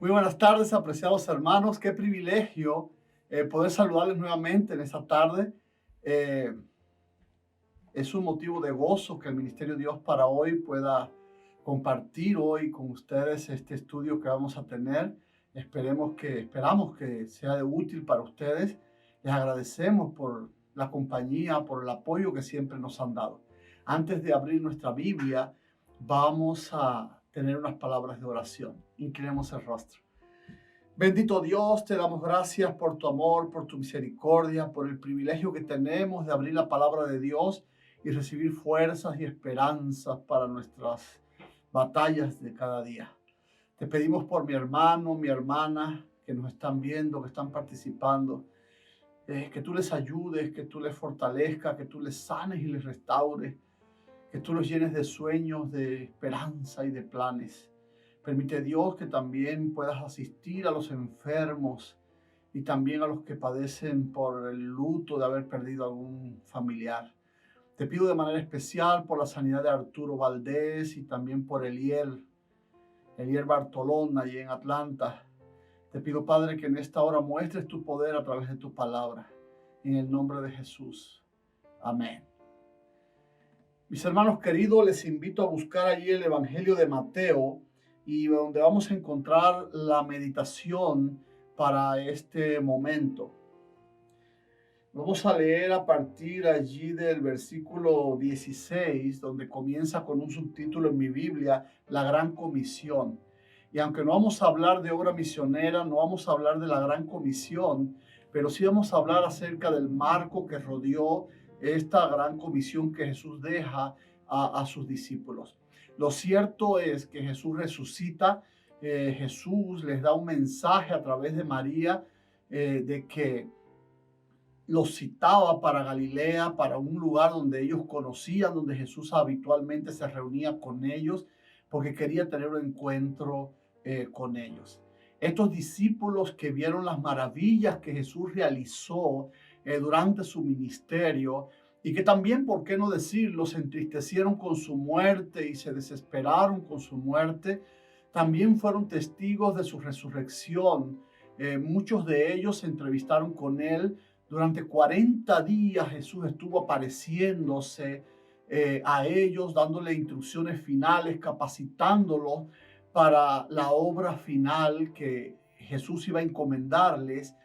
Muy buenas tardes, apreciados hermanos. Qué privilegio poder saludarles nuevamente en esta tarde. Eh, es un motivo de gozo que el Ministerio de Dios para hoy pueda compartir hoy con ustedes este estudio que vamos a tener. Esperamos que sea de útil para ustedes. Les agradecemos por la compañía, por el apoyo que siempre nos han dado. Antes de abrir nuestra Biblia, vamos a tener unas palabras de oración. Inclinemos el rostro. Bendito Dios, te damos gracias por tu amor, por tu misericordia, por el privilegio que tenemos de abrir la palabra de Dios y recibir fuerzas y esperanzas para nuestras batallas de cada día. Te pedimos por mi hermano, mi hermana, que nos están viendo, que están participando, que tú les ayudes, que tú les fortalezcas, que tú les sanes y les restaures, que tú los llenes de sueños, de esperanza y de planes. Permite Dios que también puedas asistir a los enfermos y también a los que padecen por el luto de haber perdido algún familiar. Te pido de manera especial por la sanidad de Arturo Valdés y también por Elier Bartolón allí en Atlanta. Te pido, Padre, que en esta hora muestres tu poder a través de tu palabra. En el nombre de Jesús. Amén. Mis hermanos queridos, les invito a buscar allí el Evangelio de Mateo y donde vamos a encontrar la meditación para este momento. Vamos a leer a partir allí del versículo 16, donde comienza con un subtítulo en mi Biblia, la Gran Comisión. Y aunque no vamos a hablar de obra misionera, no vamos a hablar de la Gran Comisión, pero sí vamos a hablar acerca del marco que rodeó esta Gran Comisión que Jesús deja a sus discípulos. Lo cierto es que Jesús resucita, Jesús les da un mensaje a través de María de que los citaba para Galilea, para un lugar donde ellos conocían, donde Jesús habitualmente se reunía con ellos, porque quería tener un encuentro con ellos. Estos discípulos que vieron las maravillas que Jesús realizó durante su ministerio y que también, por qué no decirlo, se entristecieron con su muerte y se desesperaron con su muerte, también fueron testigos de su resurrección. Muchos de ellos se entrevistaron con él. Durante 40 días Jesús estuvo apareciéndose a ellos, dándole instrucciones finales, capacitándolos para la obra final que Jesús iba a encomendarles.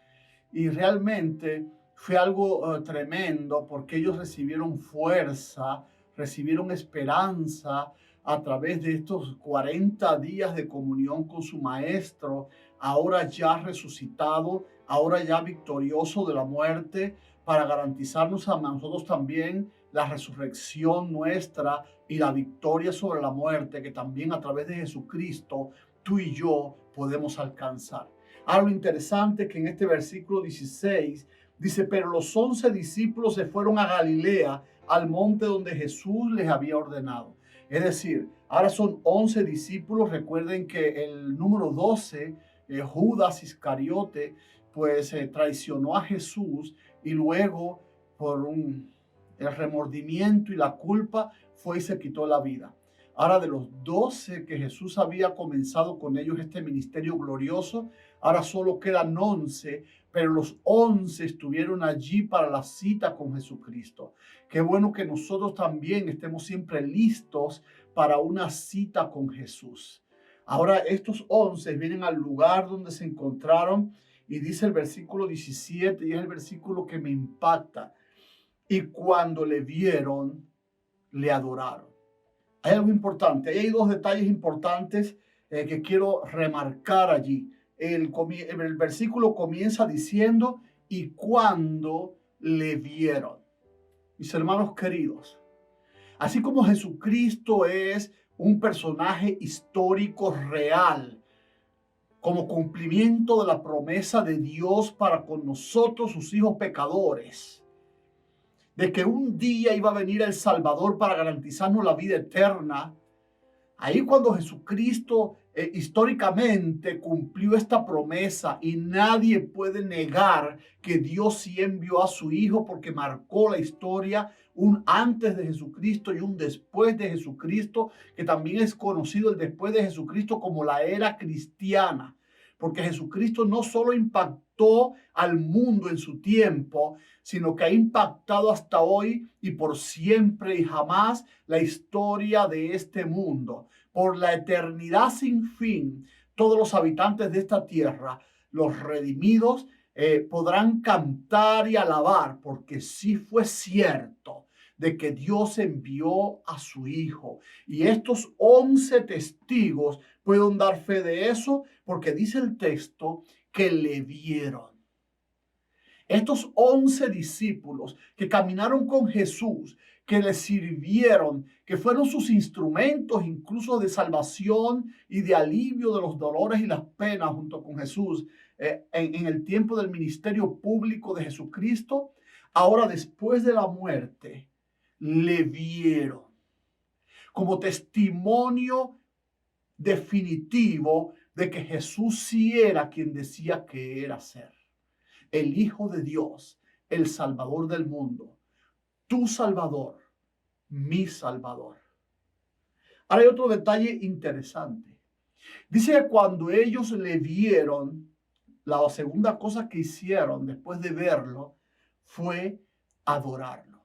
Y realmente fue algo tremendo porque ellos recibieron fuerza, recibieron esperanza a través de estos 40 días de comunión con su maestro, ahora ya resucitado, ahora ya victorioso de la muerte, para garantizarnos a nosotros también la resurrección nuestra y la victoria sobre la muerte que también a través de Jesucristo tú y yo podemos alcanzar. Ahora lo interesante es que en este versículo 16 dice, pero los 11 discípulos se fueron a Galilea, al monte donde Jesús les había ordenado. Es decir, ahora son 11 discípulos. Recuerden que el número 12, Judas Iscariote, pues traicionó a Jesús y luego por el remordimiento y la culpa fue y se quitó la vida. Ahora de los 12 que Jesús había comenzado con ellos este ministerio glorioso, ahora solo quedan 11, pero los 11 estuvieron allí para la cita con Jesucristo. Qué bueno que nosotros también estemos siempre listos para una cita con Jesús. Ahora estos 11 vienen al lugar donde se encontraron y dice el versículo 17, y es el versículo que me impacta. Y cuando le vieron, le adoraron. Hay algo importante, hay dos detalles importantes que quiero remarcar allí. El versículo comienza diciendo, y cuando le vieron. Mis hermanos queridos, así como Jesucristo es un personaje histórico real, como cumplimiento de la promesa de Dios para con nosotros, sus hijos pecadores, de que un día iba a venir el Salvador para garantizarnos la vida eterna. Ahí cuando Jesucristo históricamente cumplió esta promesa, y nadie puede negar que Dios sí envió a su Hijo porque marcó la historia, un antes de Jesucristo y un después de Jesucristo, que también es conocido el después de Jesucristo como la era cristiana. porque Jesucristo no solo impactó al mundo en su tiempo, sino que ha impactado hasta hoy y por siempre y jamás la historia de este mundo. Por la eternidad sin fin, todos los habitantes de esta tierra, los redimidos, podrán cantar y alabar, porque sí fue cierto de que Dios envió a su Hijo. Y estos 11 testigos pueden dar fe de eso, porque dice el texto que le vieron. Estos 11 discípulos que caminaron con Jesús, que le sirvieron, que fueron sus instrumentos incluso de salvación y de alivio de los dolores y las penas junto con Jesús en el tiempo del ministerio público de Jesucristo, ahora después de la muerte, le vieron como testimonio definitivo de que Jesús sí era quien decía que era ser. El Hijo de Dios, el Salvador del mundo, tu Salvador, mi Salvador. Ahora hay otro detalle interesante. Dice que cuando ellos le vieron, la segunda cosa que hicieron después de verlo fue adorarlo.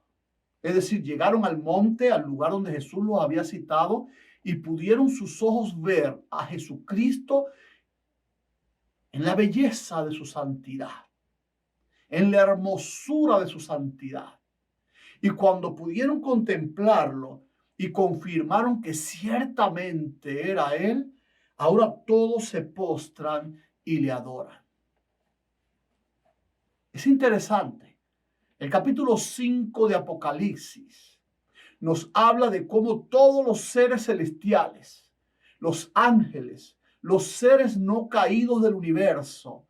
Es decir, llegaron al monte, al lugar donde Jesús los había citado, y pudieron sus ojos ver a Jesucristo en la belleza de su santidad, en la hermosura de su santidad. Y cuando pudieron contemplarlo y confirmaron que ciertamente era Él, ahora todos se postran y le adoran. Es interesante. El capítulo 5 de Apocalipsis nos habla de cómo todos los seres celestiales, los ángeles, los seres no caídos del universo,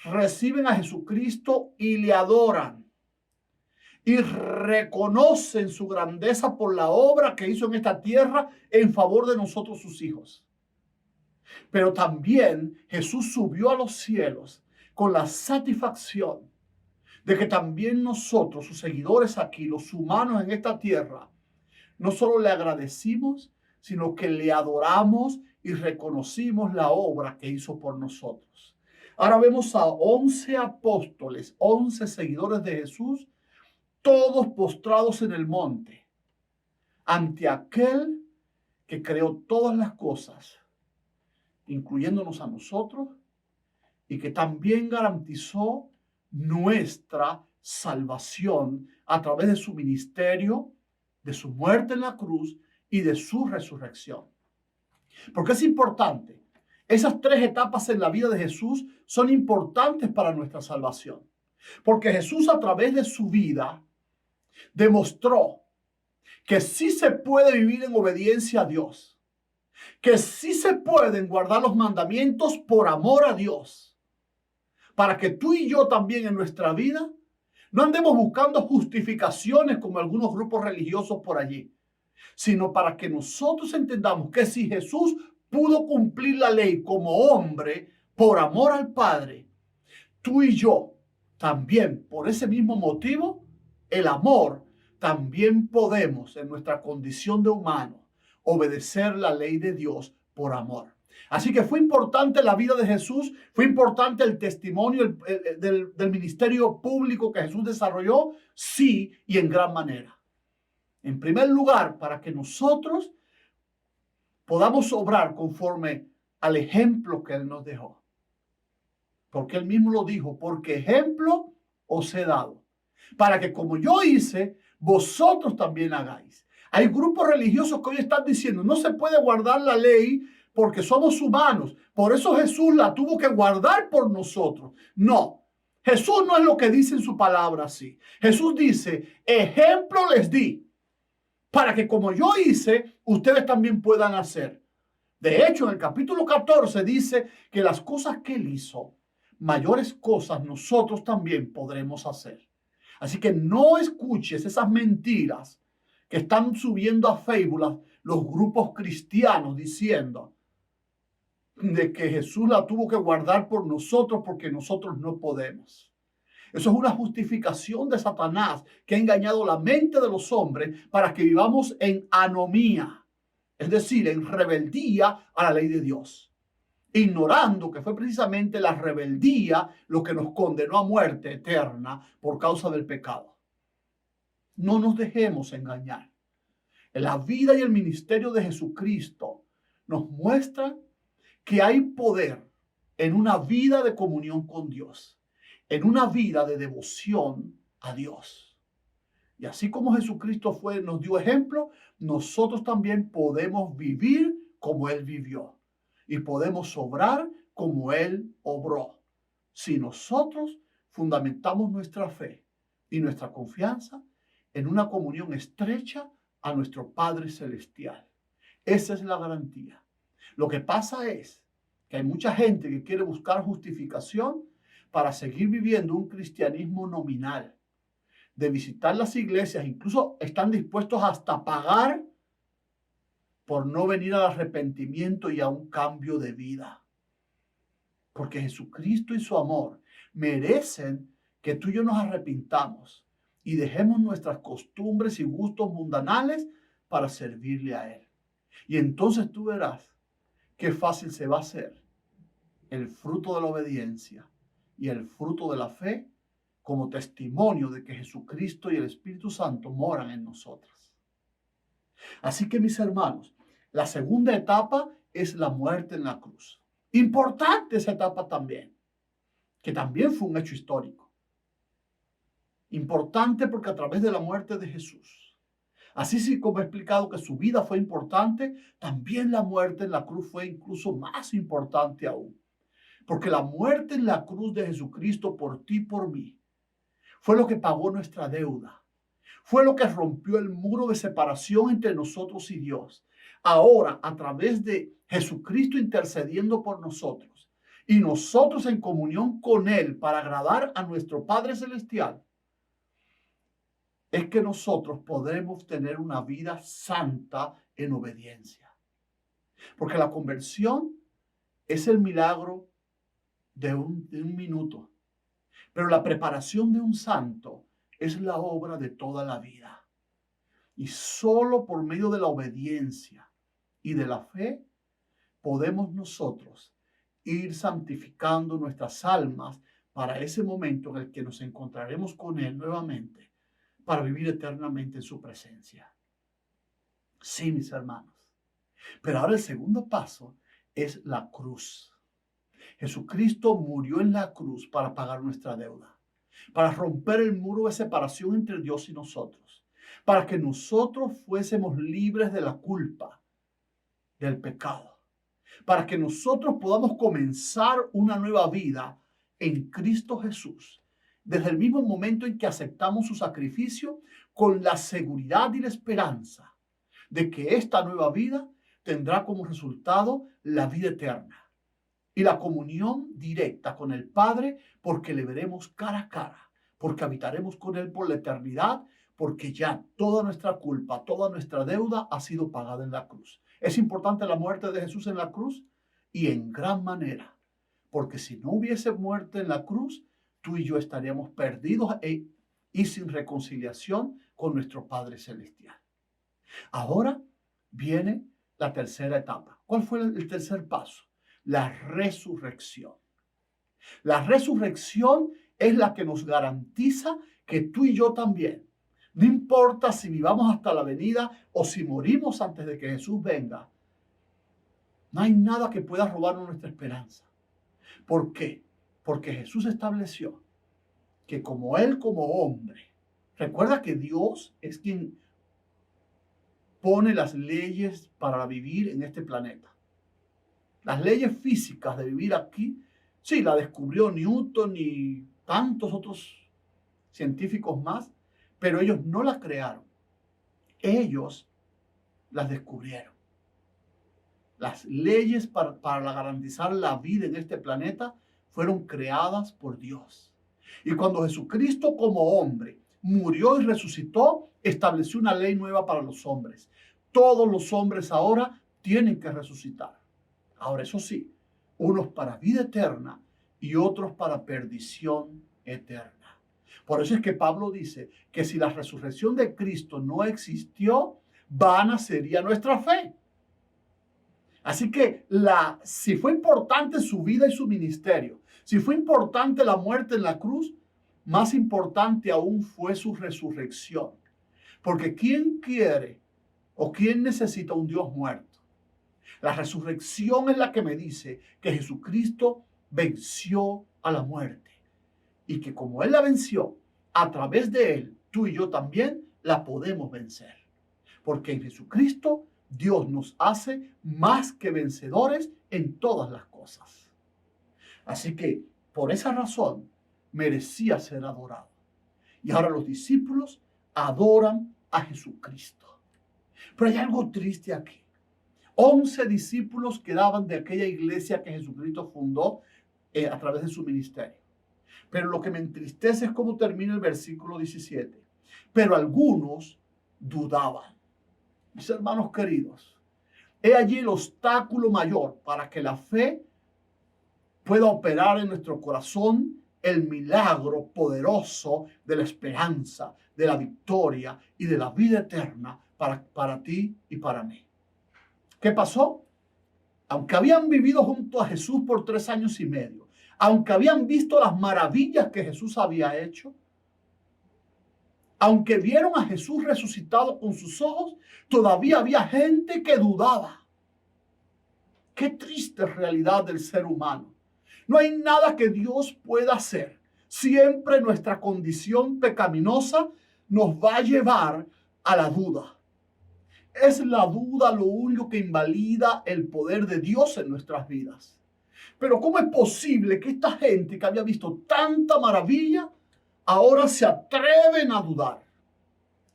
reciben a Jesucristo y le adoran y reconocen su grandeza por la obra que hizo en esta tierra en favor de nosotros sus hijos. Pero también Jesús subió a los cielos con la satisfacción de que también nosotros, sus seguidores aquí, los humanos en esta tierra, no solo le agradecimos, sino que le adoramos y reconocimos la obra que hizo por nosotros. Ahora vemos a 11 apóstoles, 11 seguidores de Jesús, todos postrados en el monte, ante aquel que creó todas las cosas, incluyéndonos a nosotros, y que también garantizó nuestra salvación a través de su ministerio, de su muerte en la cruz y de su resurrección. Porque es importante. Esas tres etapas en la vida de Jesús son importantes para nuestra salvación. Porque Jesús, a través de su vida, demostró que sí se puede vivir en obediencia a Dios, que sí se pueden guardar los mandamientos por amor a Dios, para que tú y yo también en nuestra vida no andemos buscando justificaciones como algunos grupos religiosos por allí, sino para que nosotros entendamos que si Jesús pudo cumplir la ley como hombre por amor al Padre, tú y yo también, por ese mismo motivo, el amor, también podemos en nuestra condición de humano obedecer la ley de Dios por amor. Así que fue importante la vida de Jesús, fue importante el testimonio del ministerio público que Jesús desarrolló, sí, y en gran manera. En primer lugar, para que nosotros podamos obrar conforme al ejemplo que Él nos dejó. Porque Él mismo lo dijo, porque ejemplo os he dado, para que como yo hice, vosotros también hagáis. Hay grupos religiosos que hoy están diciendo, no se puede guardar la ley porque somos humanos. Por eso Jesús la tuvo que guardar por nosotros. No, Jesús no es lo que dice en su palabra así. Jesús dice, ejemplo les di, para que como yo hice, ustedes también puedan hacer. De hecho, en el capítulo 14 dice que las cosas que Él hizo, mayores cosas nosotros también podremos hacer. Así que no escuches esas mentiras que están subiendo a Facebook los grupos cristianos diciendo de que Jesús la tuvo que guardar por nosotros porque nosotros no podemos. Eso es una justificación de Satanás que ha engañado la mente de los hombres para que vivamos en anomía, es decir, en rebeldía a la ley de Dios. ignorando que fue precisamente la rebeldía lo que nos condenó a muerte eterna por causa del pecado. No nos dejemos engañar. La vida y el ministerio de Jesucristo nos muestran que hay poder en una vida de comunión con Dios, en una vida de devoción a Dios. Y así como Jesucristo nos dio ejemplo, nosotros también podemos vivir como Él vivió y podemos obrar como Él obró. Si nosotros fundamentamos nuestra fe y nuestra confianza en una comunión estrecha a nuestro Padre Celestial. Esa es la garantía. Lo que pasa es que hay mucha gente que quiere buscar justificación para seguir viviendo un cristianismo nominal, de visitar las iglesias, incluso están dispuestos hasta a pagar por no venir al arrepentimiento y a un cambio de vida. Porque Jesucristo y su amor merecen que tú y yo nos arrepintamos y dejemos nuestras costumbres y gustos mundanales para servirle a Él. Y entonces tú verás qué fácil se va a hacer el fruto de la obediencia y el fruto de la fe como testimonio de que Jesucristo y el Espíritu Santo moran en nosotras. Así que, mis hermanos, la segunda etapa es la muerte en la cruz. Importante esa etapa también, que también fue un hecho histórico. Importante porque a través de la muerte de Jesús, así como he explicado que su vida fue importante, también la muerte en la cruz fue incluso más importante aún. Porque la muerte en la cruz de Jesucristo por ti y por mí fue lo que pagó nuestra deuda. Fue lo que rompió el muro de separación entre nosotros y Dios. Ahora, a través de Jesucristo intercediendo por nosotros y nosotros en comunión con Él para agradar a nuestro Padre Celestial, es que nosotros podremos tener una vida santa en obediencia. Porque la conversión es el milagro de un minuto. Pero la preparación de un santo es la obra de toda la vida. Y solo por medio de la obediencia y de la fe podemos nosotros ir santificando nuestras almas para ese momento en el que nos encontraremos con Él nuevamente para vivir eternamente en su presencia. Sí, mis hermanos. Pero ahora el segundo paso es la cruz. Jesucristo murió en la cruz para pagar nuestra deuda, para romper el muro de separación entre Dios y nosotros, para que nosotros fuésemos libres de la culpa, del pecado, para que nosotros podamos comenzar una nueva vida en Cristo Jesús, desde el mismo momento en que aceptamos su sacrificio, con la seguridad y la esperanza de que esta nueva vida tendrá como resultado la vida eterna y la comunión directa con el Padre, porque le veremos cara a cara, porque habitaremos con Él por la eternidad, porque ya toda nuestra culpa, toda nuestra deuda ha sido pagada en la cruz. Es importante la muerte de Jesús en la cruz y en gran manera, porque si no hubiese muerte en la cruz, tú y yo estaríamos perdidos y sin reconciliación con nuestro Padre Celestial. Ahora viene la tercera etapa. ¿Cuál fue el tercer paso? La resurrección. La resurrección es la que nos garantiza que tú y yo también, no importa si vivamos hasta la venida o si morimos antes de que Jesús venga, no hay nada que pueda robarnos nuestra esperanza. ¿Por qué? Porque Jesús estableció que como Él como hombre, recuerda que Dios es quien pone las leyes para vivir en este planeta. Las leyes físicas de vivir aquí, sí, la descubrió Newton y tantos otros científicos más, pero ellos no las crearon. Ellos las descubrieron. Las leyes para garantizar la vida en este planeta fueron creadas por Dios. Y cuando Jesucristo como hombre murió y resucitó, estableció una ley nueva para los hombres. Todos los hombres ahora tienen que resucitar. Ahora, eso sí, unos para vida eterna y otros para perdición eterna. Por eso es que Pablo dice que si la resurrección de Cristo no existió, vana sería nuestra fe. Así que si fue importante su vida y su ministerio, si fue importante la muerte en la cruz, más importante aún fue su resurrección. Porque ¿quién quiere o quién necesita un Dios muerto? La resurrección es la que me dice que Jesucristo venció a la muerte. Y que como Él la venció, a través de Él, tú y yo también la podemos vencer. Porque en Jesucristo Dios nos hace más que vencedores en todas las cosas. Así que por esa razón merecía ser adorado. Y ahora los discípulos adoran a Jesucristo. Pero hay algo triste aquí. 11 discípulos quedaban de aquella iglesia que Jesucristo fundó a través de su ministerio. Pero lo que me entristece es cómo termina el versículo 17. Pero algunos dudaban. Mis hermanos queridos, he allí el obstáculo mayor para que la fe pueda operar en nuestro corazón el milagro poderoso de la esperanza, de la victoria y de la vida eterna para ti y para mí. ¿Qué pasó? Aunque habían vivido junto a Jesús por 3 años y medio, aunque habían visto las maravillas que Jesús había hecho, aunque vieron a Jesús resucitado con sus ojos, todavía había gente que dudaba. Qué triste realidad del ser humano. No hay nada que Dios pueda hacer. Siempre nuestra condición pecaminosa nos va a llevar a la duda. Es la duda lo único que invalida el poder de Dios en nuestras vidas. Pero ¿cómo es posible que esta gente que había visto tanta maravilla ahora se atreven a dudar?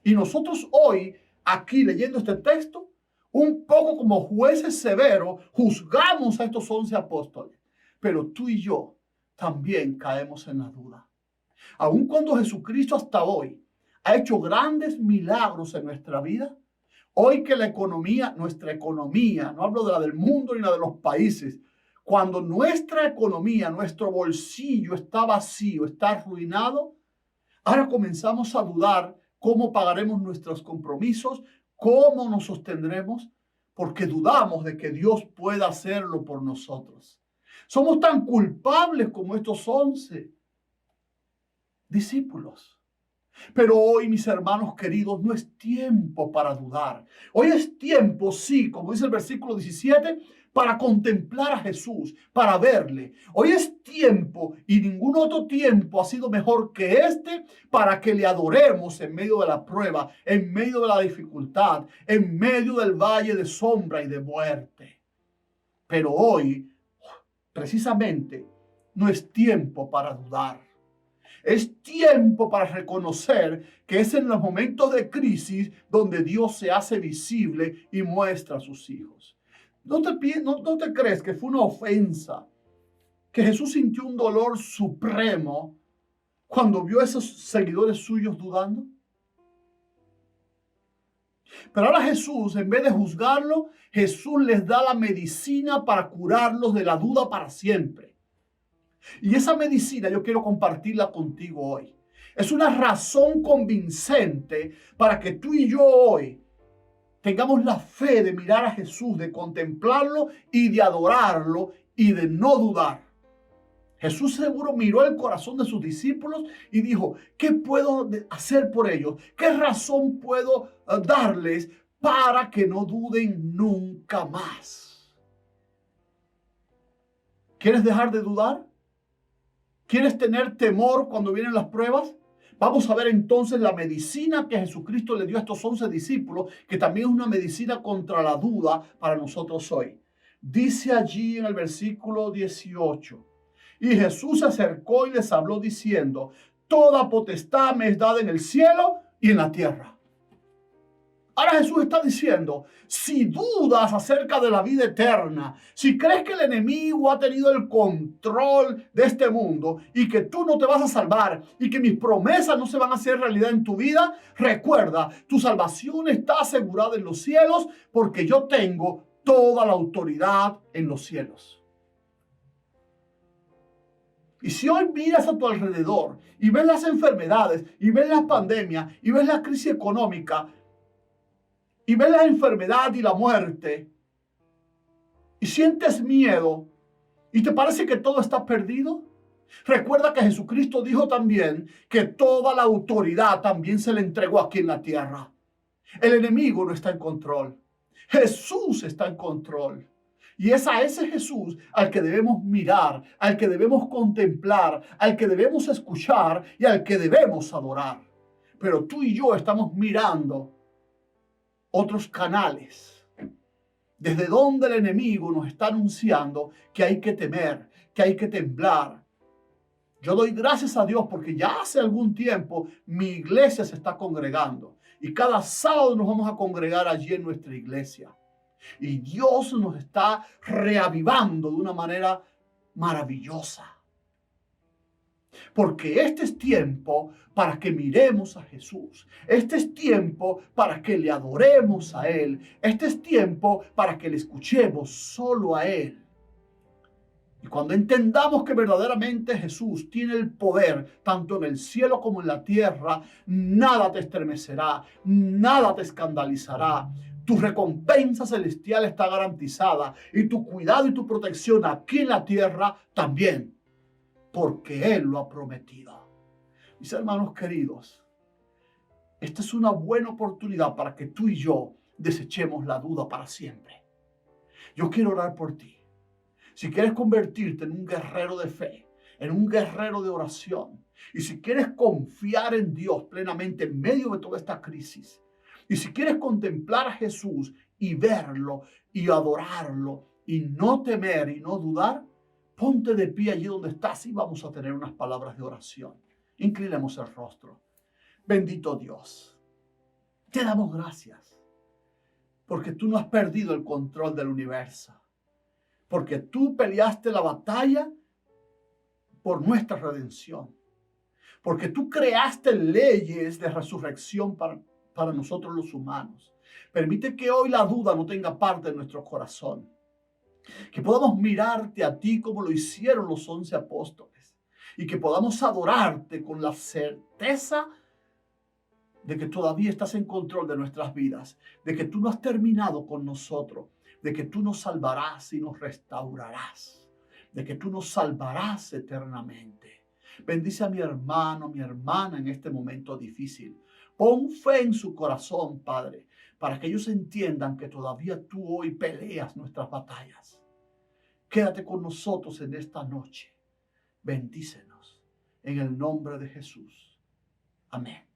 Y nosotros hoy, aquí leyendo este texto, un poco como jueces severos, juzgamos a estos 11 apóstoles. Pero tú y yo también caemos en la duda. Aun cuando Jesucristo hasta hoy ha hecho grandes milagros en nuestra vida, hoy que la economía, nuestra economía, no hablo de la del mundo ni la de los países, cuando nuestra economía, nuestro bolsillo está vacío, está arruinado, ahora comenzamos a dudar cómo pagaremos nuestros compromisos, cómo nos sostendremos, porque dudamos de que Dios pueda hacerlo por nosotros. Somos tan culpables como estos 11 discípulos. Pero hoy, mis hermanos queridos, no es tiempo para dudar. Hoy es tiempo, sí, como dice el versículo 17, para contemplar a Jesús, para verle. Hoy es tiempo, y ningún otro tiempo ha sido mejor que este, para que le adoremos en medio de la prueba, en medio de la dificultad, en medio del valle de sombra y de muerte. Pero hoy, precisamente, no es tiempo para dudar. Es tiempo para reconocer que es en los momentos de crisis donde Dios se hace visible y muestra a sus hijos. ¿No te crees que fue una ofensa? Que Jesús sintió un dolor supremo cuando vio a esos seguidores suyos dudando. Pero ahora Jesús, en vez de juzgarlo, Jesús les da la medicina para curarlos de la duda para siempre. Y esa medicina yo quiero compartirla contigo hoy. Es una razón convincente para que tú y yo hoy tengamos la fe de mirar a Jesús, de contemplarlo y de adorarlo y de no dudar. Jesús seguro miró el corazón de sus discípulos y dijo, ¿qué puedo hacer por ellos? ¿Qué razón puedo darles para que no duden nunca más? ¿Quieres dejar de dudar? ¿Quieres tener temor cuando vienen las pruebas? Vamos a ver entonces la medicina que Jesucristo le dio a estos 11 discípulos, que también es una medicina contra la duda para nosotros hoy. Dice allí en el versículo 18, y Jesús se acercó y les habló diciendo, toda potestad me es dada en el cielo y en la tierra. Ahora Jesús está diciendo, si dudas acerca de la vida eterna, si crees que el enemigo ha tenido el control de este mundo y que tú no te vas a salvar y que mis promesas no se van a hacer realidad en tu vida, recuerda, tu salvación está asegurada en los cielos porque yo tengo toda la autoridad en los cielos. Y si hoy miras a tu alrededor y ves las enfermedades y ves las pandemias y ves la crisis económica, y ves la enfermedad y la muerte, y sientes miedo y te parece que todo está perdido, recuerda que Jesucristo dijo también que toda la autoridad también se le entregó aquí en la tierra. El enemigo no está en control. Jesús está en control. Y es a ese Jesús al que debemos mirar, al que debemos contemplar, al que debemos escuchar y al que debemos adorar. Pero tú y yo estamos mirando otros canales, desde donde el enemigo nos está anunciando que hay que temer, que hay que temblar. Yo doy gracias a Dios porque ya hace algún tiempo mi iglesia se está congregando y cada sábado nos vamos a congregar allí en nuestra iglesia. Y Dios nos está reavivando de una manera maravillosa. Porque este es tiempo para que miremos a Jesús. Este es tiempo para que le adoremos a Él. Este es tiempo para que le escuchemos solo a Él. Y cuando entendamos que verdaderamente Jesús tiene el poder, tanto en el cielo como en la tierra, nada te estremecerá, nada te escandalizará. Tu recompensa celestial está garantizada y tu cuidado y tu protección aquí en la tierra también, porque Él lo ha prometido. Mis hermanos queridos, esta es una buena oportunidad para que tú y yo desechemos la duda para siempre. Yo quiero orar por ti. Si quieres convertirte en un guerrero de fe, en un guerrero de oración, y si quieres confiar en Dios plenamente en medio de toda esta crisis, y si quieres contemplar a Jesús y verlo y adorarlo y no temer y no dudar, ponte de pie allí donde estás y vamos a tener unas palabras de oración. Inclinemos el rostro. Bendito Dios, te damos gracias porque tú no has perdido el control del universo. Porque tú peleaste la batalla por nuestra redención. Porque tú creaste leyes de resurrección para nosotros los humanos. Permite que hoy la duda no tenga parte en nuestro corazón. Que podamos mirarte a ti como lo hicieron los 11 apóstoles. Y que podamos adorarte con la certeza de que todavía estás en control de nuestras vidas. De que tú no has terminado con nosotros. De que tú nos salvarás y nos restaurarás, de que tú nos salvarás eternamente. Bendice a mi hermano, mi hermana en este momento difícil. Pon fe en su corazón, Padre, para que ellos entiendan que todavía tú hoy peleas nuestras batallas. Quédate con nosotros en esta noche. Bendícenos en el nombre de Jesús. Amén.